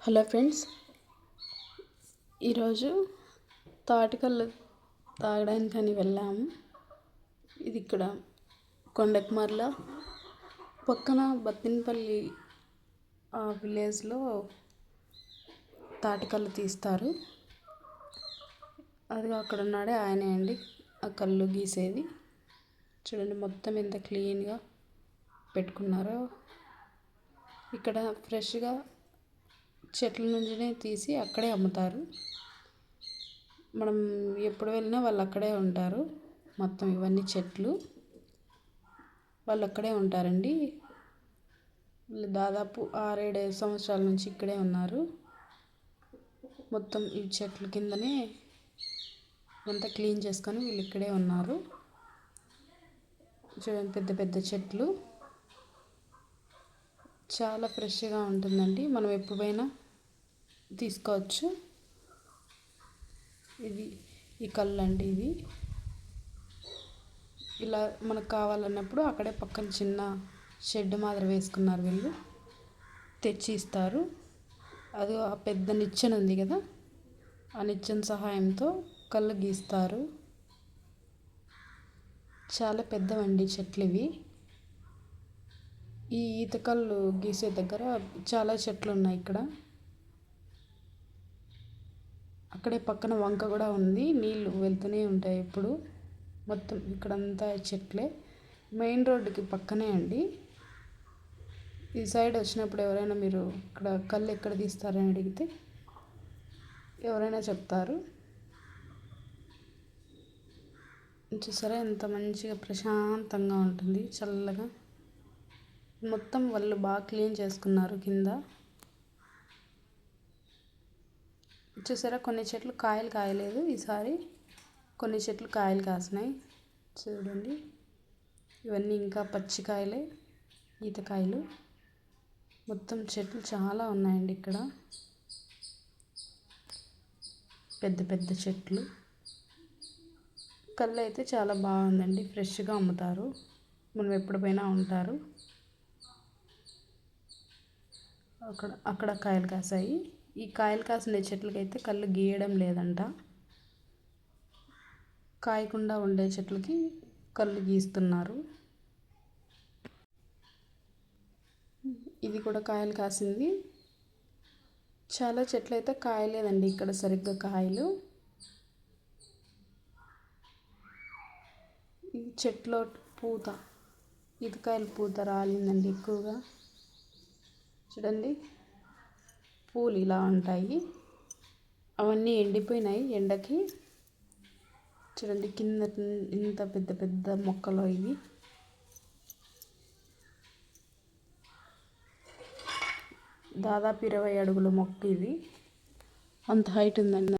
Hello friends, ఈరోజు తాటికల్లు తాగడానికని వెళ్ళాము. ఇది ఇక్కడ కొండకుమర్ల పక్కన బత్తినపల్లి ఆ విలేజ్లో తాటికల్లు తీస్తారు. అది అక్కడ ఉన్నాడే ఆయనే అండి ఆ కళ్ళు గీసేది. చూడండి మొత్తం ఎంత క్లీన్గా పెట్టుకున్నారో. ఇక్కడ ఫ్రెష్గా చెట్ల నుంచినే తీసి అక్కడే అమ్ముతారు. మనం ఎప్పుడు వెళ్ళినా వాళ్ళు అక్కడే ఉంటారు. మొత్తం ఇవన్నీ చెట్లు వాళ్ళు అక్కడే ఉంటారండి. దాదాపు 6-7 సంవత్సరాల నుంచి ఇక్కడే ఉన్నారు. మొత్తం ఈ చెట్ల కిందనే అంతా క్లీన్ చేసుకొని వీళ్ళు ఇక్కడే ఉన్నారు. చూడండి పెద్ద పెద్ద చెట్లు, చాలా ఫ్రెష్గా ఉంటుందండి. మనం ఎప్పుడైనా తీసుకోవచ్చు. ఇది ఈ కళ్ళు అండి. ఇది ఇలా మనకు కావాలన్నప్పుడు అక్కడే పక్కన చిన్న షెడ్ మాదిరి వేసుకున్నారు వీళ్ళు, తెచ్చి ఇస్తారు. అది ఆ పెద్ద నిచ్చెన ఉంది కదా, ఆ నిచ్చెన సహాయంతో కళ్ళు గీస్తారు. చాలా పెద్దవండి చెట్లు ఇవి. ఈ ఈత కళ్ళు గీసే దగ్గర చాలా చెట్లు ఉన్నాయి. ఇక్కడ అక్కడే పక్కన వంక కూడా ఉంది, నీళ్ళు వెళ్తూనే ఉంటాయి ఎప్పుడు. మొత్తం ఇక్కడంతా చెట్లే. మెయిన్ రోడ్డుకి పక్కనే అండి. ఈ సైడ్ వచ్చినప్పుడు ఎవరైనా మీరు ఇక్కడ కళ్ళు ఎక్కడ తీస్తారని అడిగితే ఎవరైనా చెప్తారు. చూసారా ఎంత మంచిగా ప్రశాంతంగా ఉంటుంది, చల్లగా. మొత్తం వాళ్ళు బాగా క్లీన్ చేసుకున్నారు కింద. చూసారా కొన్ని చెట్లు కాయలు కాయలేదు ఈసారి, కొన్ని చెట్లు కాయలు కాసినాయి. చూడండి ఇవన్నీ ఇంకా పచ్చికాయలే, ఈతకాయలు. మొత్తం చెట్లు చాలా ఉన్నాయండి ఇక్కడ, పెద్ద పెద్ద చెట్లు. కళ్ళు అయితే చాలా బాగుందండి, ఫ్రెష్గా అమ్ముతారు. మనం ఎప్పుడు పోయినా ఉంటారు. అక్కడ కాయలు కాసాయి. ఈ కాయలు కాసిన చెట్లకైతే కళ్ళు గీయడం లేదంట. కాయకుండా ఉండే చెట్లకి కళ్ళు గీస్తున్నారు. ఇది కూడా కాయలు కాసింది. చాలా చెట్లు అయితే కాయలేదండి ఇక్కడ సరిగ్గా కాయలు. ఈ చెట్లో పూత, ఈతకాయలు పూత రాలిందండి ఎక్కువగా. చూడండి పూలు ఇలా ఉంటాయి. అవన్నీ ఎండిపోయినాయి ఎండకి. చూడండి కింద ఇంత పెద్ద పెద్ద మొక్కలు ఇవి. దాదాపు 20 అడుగుల మొక్క ఇది, అంత హైట్ ఉందండి.